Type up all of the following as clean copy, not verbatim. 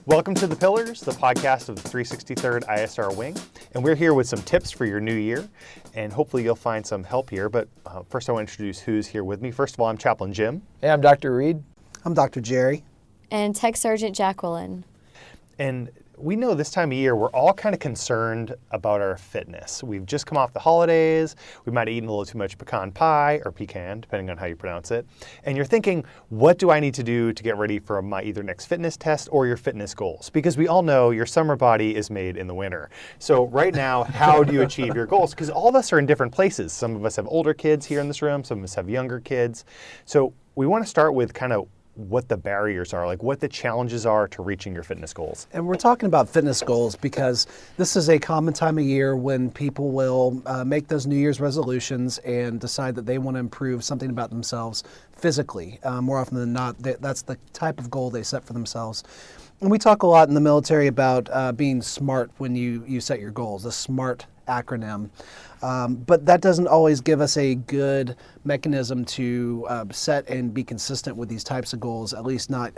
Welcome to The Pillars, the podcast of the 363rd ISR Wing. And we're here with some tips for your new year. And hopefully you'll find some help here. But first I want to introduce who's here with me. First of all, I'm Chaplain Jim. Hey, I'm Dr. Reed. I'm Dr. Jerry. And Tech Sergeant Jacqulyn. And we know this time of year, we're all kind of concerned about our fitness. We've just come off the holidays. We might have eaten a little too much pecan pie, or pecan, depending on how you pronounce it. And you're thinking, what do I need to do to get ready for my either next fitness test or your fitness goals? Because we all know your summer body is made in the winter. So right now, how do you achieve your goals? Because all of us are in different places. Some of us have older kids here in this room. Some of us have younger kids. So we want to start with kind of what the barriers are, like what the challenges are to reaching your fitness goals. And we're talking about fitness goals because this is a common time of year when people will make those New Year's resolutions and decide that they want to improve something about themselves physically. More often than not, that's the type of goal they set for themselves. And we talk a lot in the military about being smart when you set your goals, the SMART acronym. But that doesn't always give us a good mechanism to set and be consistent with these types of goals, at least not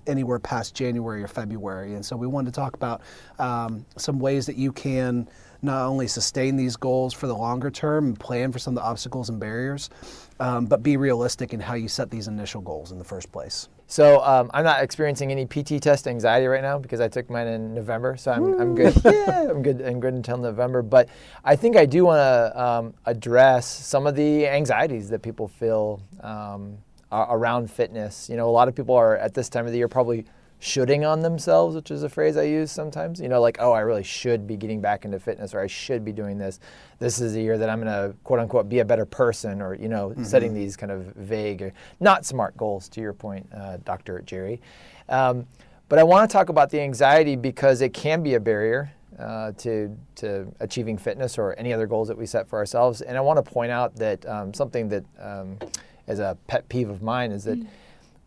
anywhere past January or February. And so we wanted to talk about some ways that you can not only sustain these goals for the longer term and plan for some of the obstacles and barriers, but be realistic in how you set these initial goals in the first place. So I'm not experiencing any PT test anxiety right now because I took mine in November, so I'm good. Yeah, I'm good until November. But I think I do want to address some of the anxieties that people feel around fitness. You know, a lot of people are at this time of the year probably shoulding on themselves, which is a phrase I use sometimes. You know, like, oh, I really should be getting back into fitness, or I should be doing this. This is a year that I'm going to, quote unquote, be a better person, or, you know, setting these kind of vague, or not smart goals, to your point, Dr. Jerry. But I want to talk about the anxiety because it can be a barrier to achieving fitness or any other goals that we set for ourselves. And I want to point out that something that is a pet peeve of mine is that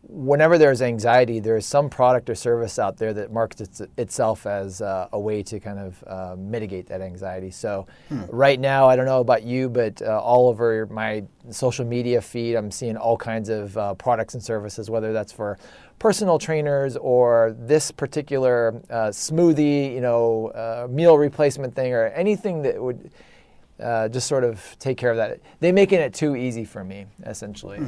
whenever there's anxiety, there is some product or service out there that markets itself as a way to kind of mitigate that anxiety. So right now, I don't know about you, but all over my social media feed, I'm seeing all kinds of products and services, whether that's for personal trainers or this particular smoothie, you know, meal replacement thing, or anything that would just sort of take care of that. They're making it too easy for me, essentially.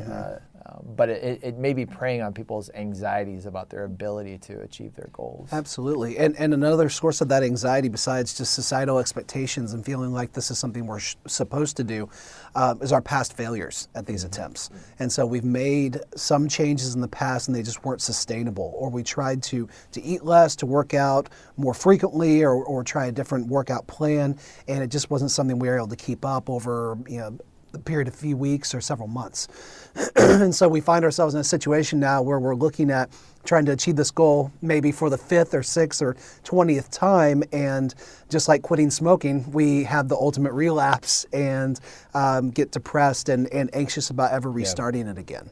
But it may be preying on people's anxieties about their ability to achieve their goals. Absolutely. And another source of that anxiety, besides just societal expectations and feeling like this is something we're supposed to do, is our past failures at these attempts. And so we've made some changes in the past and they just weren't sustainable. Or we tried to eat less, to work out more frequently, or try a different workout plan, and it just wasn't something we were able to keep up over, you know, the period of a few weeks or several months. And so we find ourselves in a situation now where we're looking at trying to achieve this goal maybe for the 5th or 6th or 20th time, and just like quitting smoking, we have the ultimate relapse and get depressed and anxious about ever restarting it again.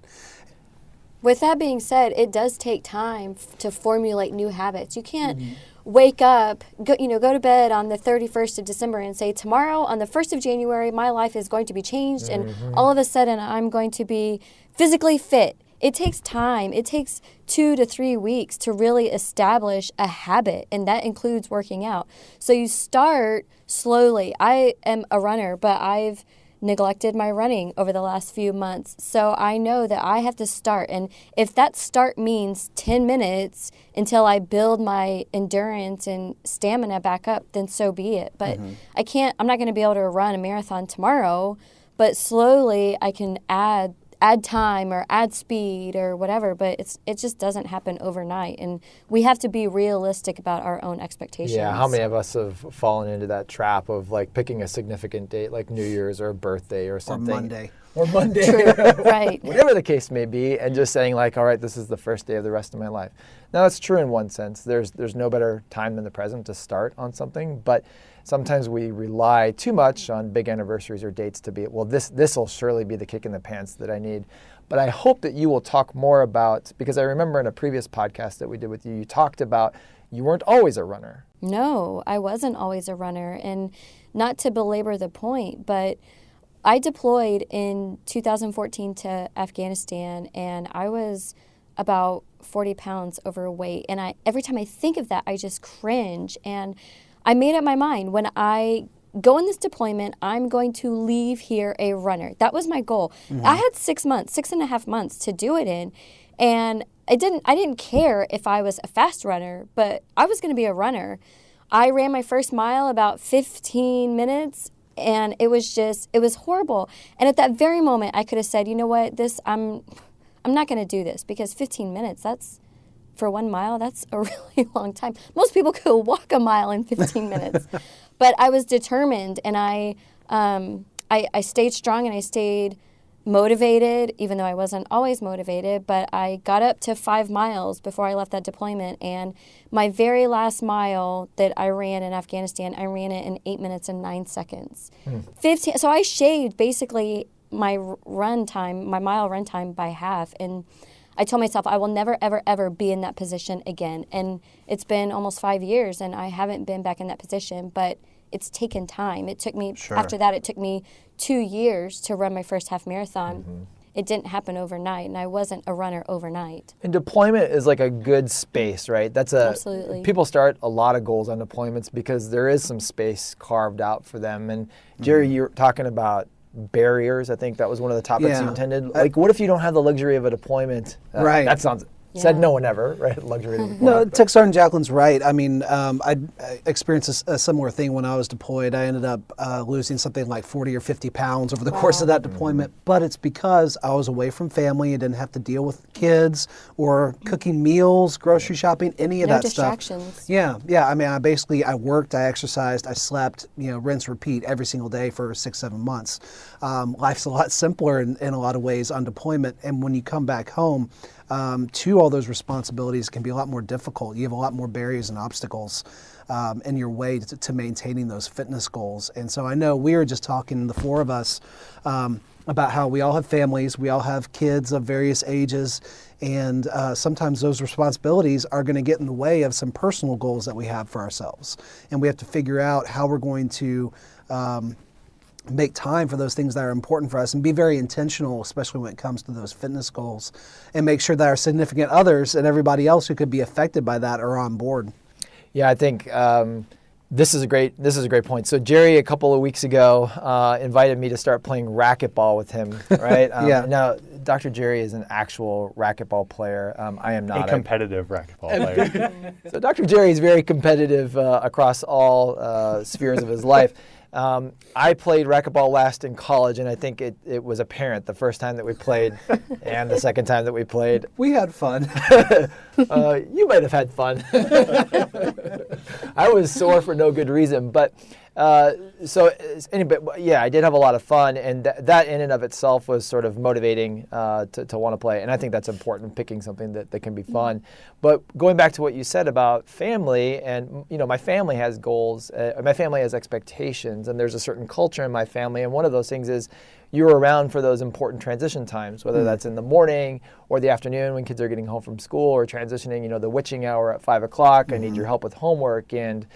With that being said, it does take time to formulate new habits. You can't wake up, go to bed on the 31st of December and say, tomorrow on the 1st of January, my life is going to be changed and all of a sudden I'm going to be physically fit. It takes time. It takes 2 to 3 weeks to really establish a habit, and that includes working out. So you start slowly. I am a runner, but I've neglected my running over the last few months. So I know that I have to start. And if that start means 10 minutes until I build my endurance and stamina back up, then so be it. But I'm not going to be able to run a marathon tomorrow, but slowly I can add time or add speed or whatever, but it just doesn't happen overnight. And we have to be realistic about our own expectations. Yeah, how many of us have fallen into that trap of like picking a significant date like New Year's or a birthday or something? Or Monday. True. Right. Whatever the case may be, and just saying like, all right, this is the first day of the rest of my life. Now, it's true in one sense. There's no better time than the present to start on something, but sometimes we rely too much on big anniversaries or dates to be, well, this will surely be the kick in the pants that I need. But I hope that you will talk more about, because I remember in a previous podcast that we did with you, you talked about you weren't always a runner. No, I wasn't always a runner. And not to belabor the point, but I deployed in 2014 to Afghanistan, and I was about 40 pounds overweight. And every time I think of that, I just cringe. And I made up my mind, when I go in this deployment, I'm going to leave here a runner. That was my goal. I had 6.5 months to do it in. And I didn't care if I was a fast runner, but I was going to be a runner. I ran my first mile about 15 minutes, and it was horrible. And at that very moment, I could have said, you know what, I'm not going to do this, because 15 minutes, for 1 mile, that's a really long time. Most people could walk a mile in 15 minutes. But I was determined, and I stayed strong, and I stayed motivated, even though I wasn't always motivated. But I got up to 5 miles before I left that deployment, and my very last mile that I ran in Afghanistan, I ran it in 8 minutes and 9 seconds. 15. So I shaved basically my mile run time by half, and I told myself I will never, ever, ever be in that position again. And it's been almost 5 years, and I haven't been back in that position, but it's taken time. It took me, after that, it took me 2 years to run my first half marathon. It didn't happen overnight, and I wasn't a runner overnight. And deployment is like a good space, right? Absolutely. People start a lot of goals on deployments because there is some space carved out for them. And Jerry, you're talking about barriers. I think that was one of the topics you intended. Like, what if you don't have the luxury of a deployment? Right. That sounds... Said no one ever, right? Luxury of deployment. No, Tech Sergeant Jacqulyn's right. I mean, I experienced a similar thing when I was deployed. I ended up losing something like 40 or 50 pounds over the course of that deployment. But it's because I was away from family. I didn't have to deal with kids or cooking meals, grocery shopping, any of that stuff. No distractions. Yeah. I mean, I worked, I exercised, I slept, rinse, repeat every single day for 6-7 months. Life's a lot simpler in a lot of ways on deployment. And when you come back home, to all those responsibilities can be a lot more difficult. You have a lot more barriers and obstacles in your way to maintaining those fitness goals. And so I know we were just talking, the four of us, about how we all have families, we all have kids of various ages, and sometimes those responsibilities are going to get in the way of some personal goals that we have for ourselves. And we have to figure out how we're going to make time for those things that are important for us and be very intentional, especially when it comes to those fitness goals, and make sure that our significant others and everybody else who could be affected by that are on board. Yeah, I think this is a great point. So Jerry, a couple of weeks ago, invited me to start playing racquetball with him, right? Now, Dr. Jerry is an actual racquetball player. I am not. A competitive racquetball player. So Dr. Jerry is very competitive across all spheres of his life. I played racquetball last in college, and I think it was apparent the first time that we played and the second time that we played. We had fun. You might have had fun. I was sore for no good reason, but I did have a lot of fun, and that in and of itself was sort of motivating to want to play. And I think that's important, picking something that can be fun. But going back to what you said about family, and my family has goals, my family has expectations, and there's a certain culture in my family. And one of those things is you're around for those important transition times, whether that's in the morning or the afternoon when kids are getting home from school, or transitioning, the witching hour at 5 o'clock. I need your help with homework and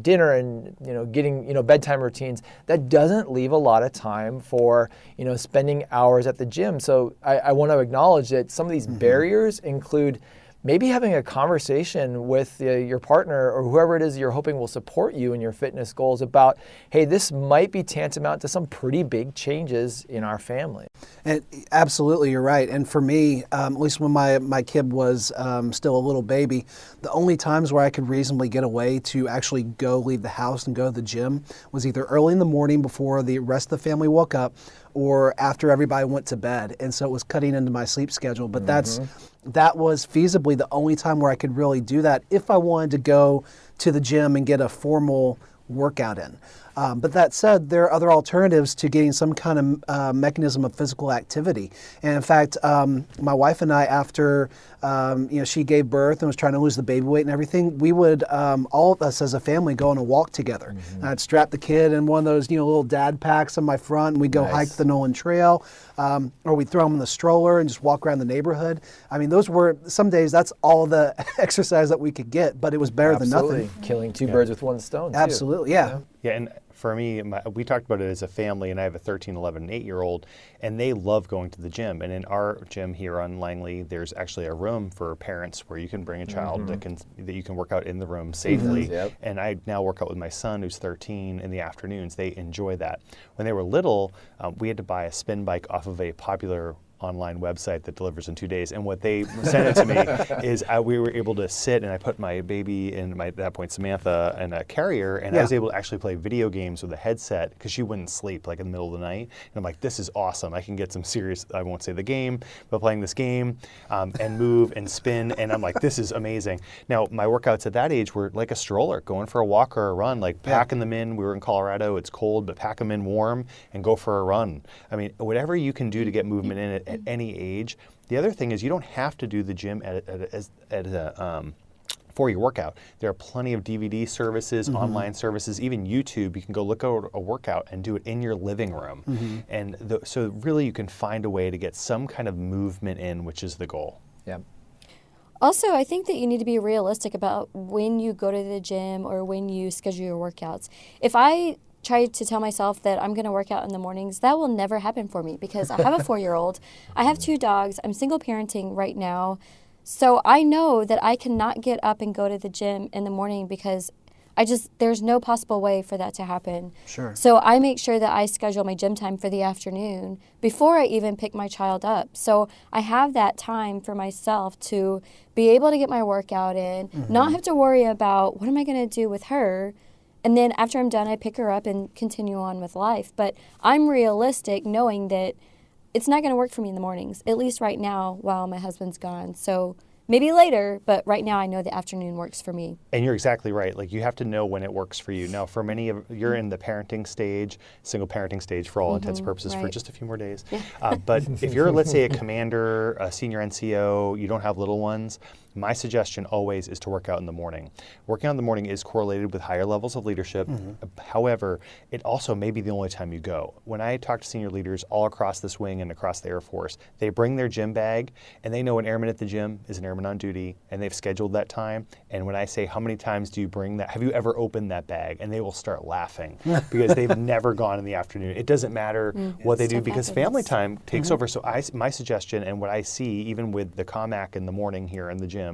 dinner and, getting, bedtime routines. That doesn't leave a lot of time for, spending hours at the gym. So I want to acknowledge that some of these barriers include maybe having a conversation with your partner or whoever it is you're hoping will support you in your fitness goals about, hey, this might be tantamount to some pretty big changes in our family. And absolutely, you're right. And for me, at least when my kid was still a little baby, the only times where I could reasonably get away to actually leave the house and go to the gym was either early in the morning before the rest of the family woke up, or after everybody went to bed. And so it was cutting into my sleep schedule. But that was feasibly the only time where I could really do that if I wanted to go to the gym and get a formal workout in. But that said, there are other alternatives to getting some kind of mechanism of physical activity. And in fact, my wife and I, after she gave birth and was trying to lose the baby weight and everything, we would, all of us as a family, go on a walk together. And I'd strap the kid in one of those little dad packs on my front, and we'd go hike the Nolan Trail, or we'd throw him in the stroller and just walk around the neighborhood. I mean, those were, some days, that's all the exercise that we could get, but it was better than nothing. Killing two birds with one stone, too. Absolutely, yeah. Yeah, and For me, we talked about it as a family, and I have a 13, 11, and 8-year-old, and they love going to the gym. And in our gym here on Langley, there's actually a room for parents where you can bring a child that you can work out in the room safely. Yep. And I now work out with my son, who's 13, in the afternoons. They enjoy that. When they were little, we had to buy a spin bike off of a popular online website that delivers in 2 days. And what they sent it to me is we were able to sit, and I put my baby and at that point Samantha in a carrier, and I was able to actually play video games with a headset because she wouldn't sleep like in the middle of the night. And I'm like, this is awesome. I can get some serious, I won't say the game, but playing this game and move and spin. And I'm like, this is amazing. Now, my workouts at that age were like a stroller, going for a walk or a run, like packing them in. We were in Colorado, it's cold, but pack them in warm and go for a run. I mean, whatever you can do to get movement in it at any age. The other thing is you don't have to do the gym for your workout. There are plenty of DVD services, online services, even YouTube. You can go look at a workout and do it in your living room. And so really you can find a way to get some kind of movement in, which is the goal. Yeah. Also, I think that you need to be realistic about when you go to the gym or when you schedule your workouts. If I try to tell myself that I'm going to work out in the mornings, that will never happen for me because I have a 4-year-old, I have 2 dogs, I'm single parenting right now. So I know that I cannot get up and go to the gym in the morning because there's no possible way for that to happen. Sure. So I make sure that I schedule my gym time for the afternoon before I even pick my child up. So I have that time for myself to be able to get my workout in, not have to worry about what am I going to do with her. And then after I'm done, I pick her up and continue on with life. But I'm realistic knowing that it's not going to work for me in the mornings, at least right now while my husband's gone. So maybe later, but right now I know the afternoon works for me. And you're exactly right. Like you have to know when it works for you. Now, for many of you're in the parenting stage, single parenting stage for all intents and purposes for just a few more days. But if you're, let's say, a commander, a senior NCO, you don't have little ones, my suggestion always is to work out in the morning. Working out in the morning is correlated with higher levels of leadership. However, it also may be the only time you go. When I talk to senior leaders all across this wing and across the Air Force, they bring their gym bag and they know an airman at the gym is an airman on duty and they've scheduled that time. And when I say, how many times do you bring that? Have you ever opened that bag? And they will start laughing because they've never gone in the afternoon. It doesn't matter what they do because family time takes over. So my suggestion and what I see even with the COMAC in the morning here in the gym,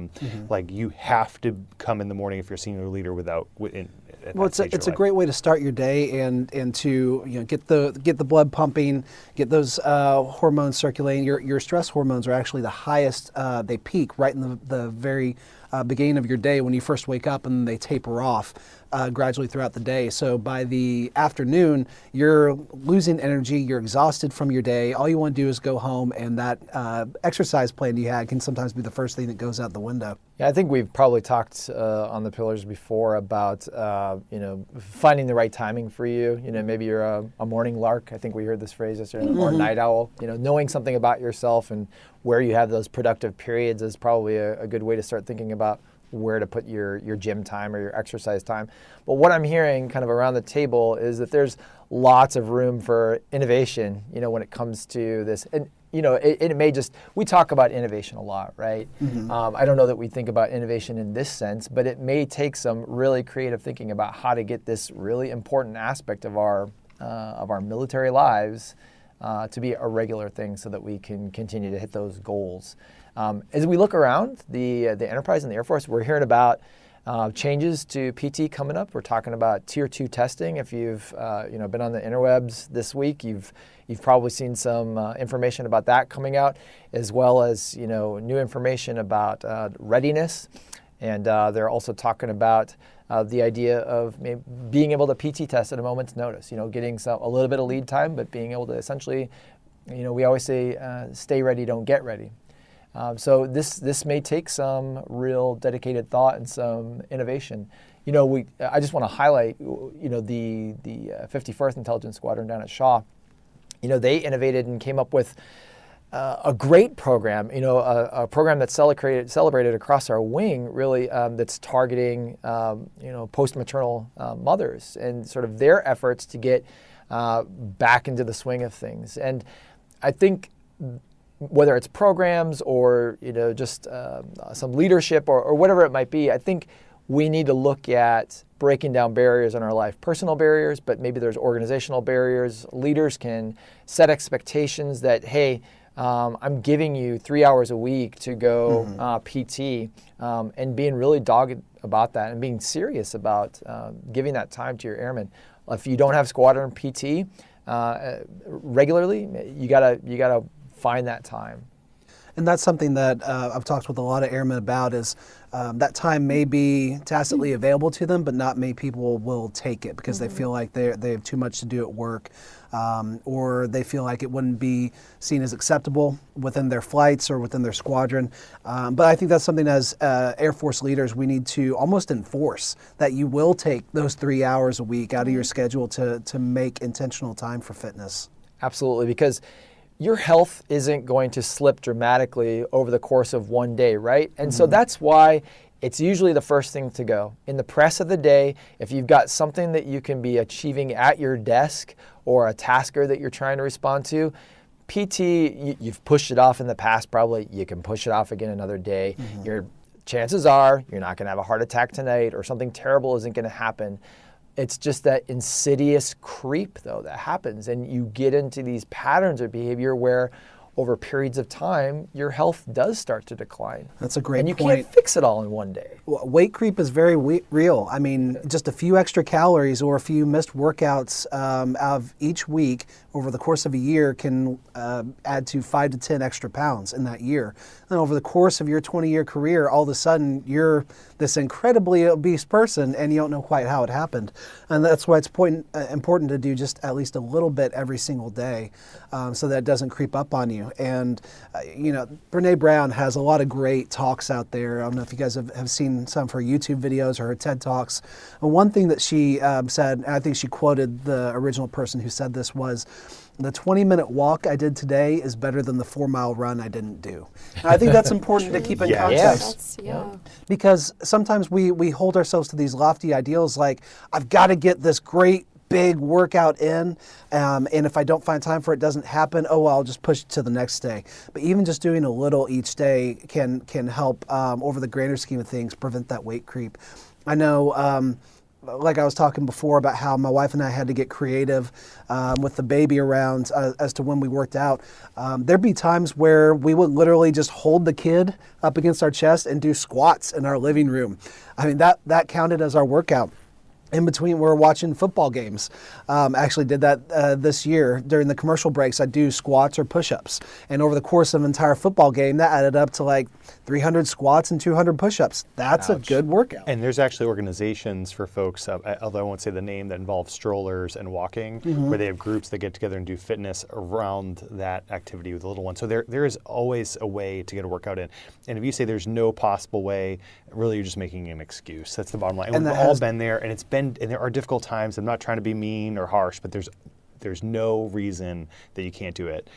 like you have to come in the morning if you're a senior leader well, it's a great way to start your day and to get the blood pumping, get those hormones circulating. Your stress hormones are actually the highest. They peak right in the very beginning of your day when you first wake up, and they taper off gradually throughout the day. So by the afternoon, you're losing energy, you're exhausted from your day. All you want to do is go home, and that exercise plan you had can sometimes be the first thing that goes out the window. Yeah, I think we've probably talked on the pillars before about finding the right timing for you. Maybe you're a morning lark. I think we heard this phrase yesterday, or night owl. Knowing something about yourself and where you have those productive periods is probably a good way to start thinking about where to put your gym time or your exercise time. But what I'm hearing kind of around the table is that there's lots of room for innovation, when it comes to this. And it may just, we talk about innovation a lot, right? I don't know that we think about innovation in this sense, but it may take some really creative thinking about how to get this really important aspect of our military lives to be a regular thing so that we can continue to hit those goals. As we look around the enterprise and the Air Force, we're hearing about changes to PT coming up. We're talking about Tier 2 testing. If you've been on the interwebs this week, you've probably seen some information about that coming out, as well as new information about readiness. And they're also talking about the idea of maybe being able to PT test at a moment's notice. Getting a little bit of lead time, but being able to essentially, we always say, stay ready, don't get ready. So this may take some real dedicated thought and some innovation. I just want to highlight, the 51st Intelligence Squadron down at Shaw. They innovated and came up with a great program. A program that's celebrated across our wing, really, that's targeting, post-maternal mothers and sort of their efforts to get back into the swing of things. And I think, whether it's programs or just some leadership or whatever it might be, I think we need to look at breaking down barriers in our life, personal barriers, but maybe there's organizational barriers. Leaders can set expectations that, hey, I'm giving you 3 hours a week to go PT, and being really dogged about that and being serious about giving that time to your airmen. If you don't have squadron PT regularly, you gotta find that time. And that's something that I've talked with a lot of airmen about is that time may be tacitly available to them, but not many people will take it because they feel like they have too much to do at work, or they feel like it wouldn't be seen as acceptable within their flights or within their squadron. But I think that's something as Air Force leaders we need to almost enforce, that you will take those 3 hours a week out of your schedule to make intentional time for fitness. Absolutely, because your health isn't going to slip dramatically over the course of one day, right? And so that's why it's usually the first thing to go. In the press of the day, if you've got something that you can be achieving at your desk or a tasker that you're trying to respond to, PT, you've pushed it off in the past probably, you can push it off again another day. Your chances are you're not going to have a heart attack tonight or something terrible isn't going to happen. It's just that insidious creep, though, that happens. And you get into these patterns of behavior where over periods of time, your health does start to decline. That's a great point. And you can't fix it all in one day. Weight creep is very real. I mean, just a few extra calories or a few missed workouts of each week over the course of a year can add to 5 to 10 extra pounds in that year. And over the course of your 20-year career, all of a sudden you're this incredibly obese person and you don't know quite how it happened. And that's why it's important to do just at least a little bit every single day so that it doesn't creep up on you. And, Brene Brown has a lot of great talks out there. I don't know if you guys have seen some of her YouTube videos or her TED Talks. And one thing that she said, and I think she quoted the original person who said this, was, the 20-minute walk I did today is better than the 4-mile run I didn't do. And I think that's important to keep in context. Because sometimes we hold ourselves to these lofty ideals like, I've got to get this great big workout in, and if I don't find time for it, doesn't happen, oh well, I'll just push it to the next day. But even just doing a little each day can help over the grander scheme of things prevent that weight creep. I know like I was talking before about how my wife and I had to get creative with the baby around as to when we worked out. There'd be times where we would literally just hold the kid up against our chest and do squats in our living room. I mean, that counted as our workout. In between, we're watching football games. Actually did that this year. During the commercial breaks, I'd do squats or push-ups. And over the course of an entire football game, that added up to like 300 squats and 200 push-ups. That's a good workout. And there's actually organizations for folks, although I won't say the name, that involve strollers and walking, where they have groups that get together and do fitness around that activity with the little one. So there is always a way to get a workout in. And if you say there's no possible way, really you're just making an excuse. That's the bottom line. And we've all been there, and there are difficult times. I'm not trying to be mean or harsh, but there's no reason that you can't do it.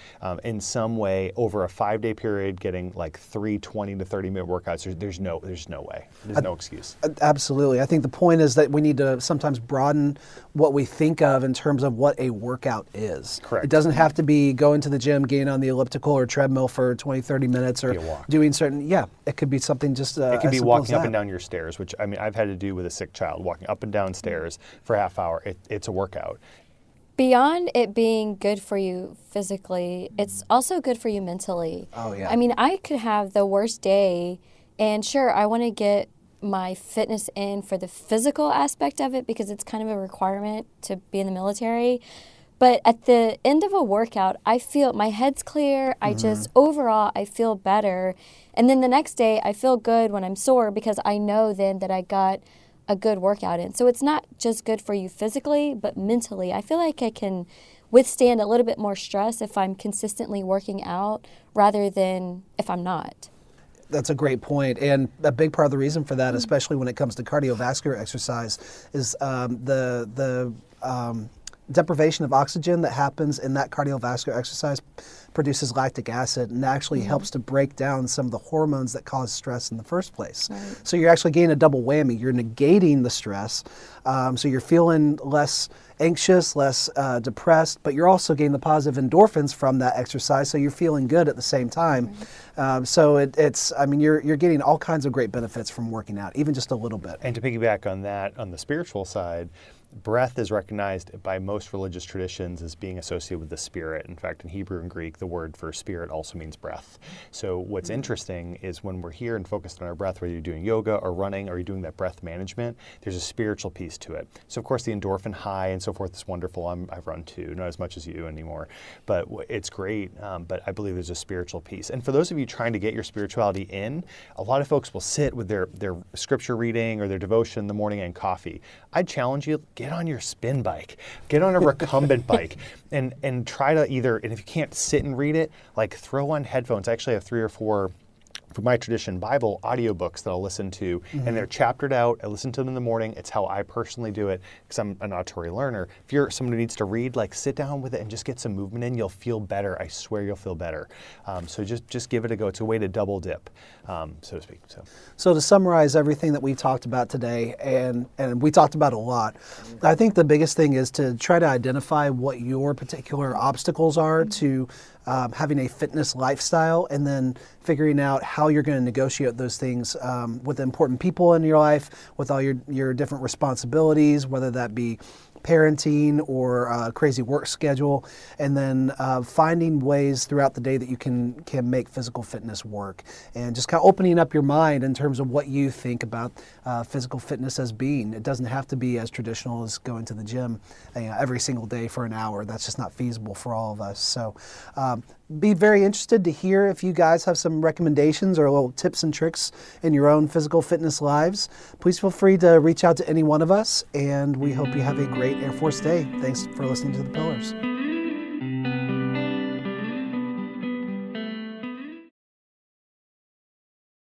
In some way, over a 5-day period, getting like 3 20 to 30-minute workouts, there's no way. There's no excuse. Absolutely. I think the point is that we need to sometimes broaden what we think of in terms of what a workout is. Correct. It doesn't have to be going to the gym, getting on the elliptical or treadmill for 20, 30 minutes or doing certain, it could be something just it could be simple walking as up and that. down your stairs, which I mean, I've had to do with a sick child, walking up and down stairs for a half hour. It's a workout. Beyond it being good for you physically, it's also good for you mentally. Oh, yeah. I mean, I could have the worst day, and sure, I want to get my fitness in for the physical aspect of it because it's kind of a requirement to be in the military. But at the end of a workout, I feel my head's clear. I just, overall, I feel better. And then the next day, I feel good when I'm sore because I know then that I got a good workout in. So it's not just good for you physically, but mentally. I feel like I can withstand a little bit more stress if I'm consistently working out rather than if I'm not. That's a great point. And a big part of the reason for that, especially when it comes to cardiovascular exercise, is the deprivation of oxygen that happens in that cardiovascular exercise produces lactic acid and actually helps to break down some of the hormones that cause stress in the first place. Right. So you're actually getting a double whammy. You're negating the stress, so you're feeling less anxious, less depressed, but you're also getting the positive endorphins from that exercise, so you're feeling good at the same time. So you're getting all kinds of great benefits from working out, even just a little bit. And to piggyback on that, on the spiritual side, breath is recognized by most religious traditions as being associated with the spirit. In fact, in Hebrew and Greek, the word for spirit also means breath. So what's interesting is when we're here and focused on our breath, whether you're doing yoga or running or you're doing that breath management, there's a spiritual piece to it. So of course the endorphin high and so forth is wonderful. I've run too, not as much as you anymore, but it's great. But I believe there's a spiritual piece. And for those of you trying to get your spirituality in, a lot of folks will sit with their scripture reading or their devotion in the morning and coffee. I'd challenge you, get on your spin bike, get on a recumbent bike, and try to either, and if you can't sit and read it, like throw on headphones. I actually have 3 or 4, for my tradition, Bible audiobooks that I'll listen to, and they're chaptered out. I listen to them in the morning. It's how I personally do it because I'm an auditory learner. If you're someone who needs to read, like sit down with it and just get some movement in. You'll feel better. I swear you'll feel better. So just give it a go. It's a way to double dip, so to speak. So to summarize everything that we've talked about today, and we talked about a lot, I think the biggest thing is to try to identify what your particular obstacles are to having a fitness lifestyle, and then figuring out how you're going to negotiate those things with important people in your life, with all your different responsibilities, whether that be parenting or a crazy work schedule, and then finding ways throughout the day that you can make physical fitness work, and just kind of opening up your mind in terms of what you think about physical fitness as being. It doesn't have to be as traditional as going to the gym every single day for an hour. That's just not feasible for all of us. So be very interested to hear if you guys have some recommendations or little tips and tricks in your own physical fitness lives. Please feel free to reach out to any one of us, and we hope you have a great Air Force Day. Thanks for listening to The Pillars.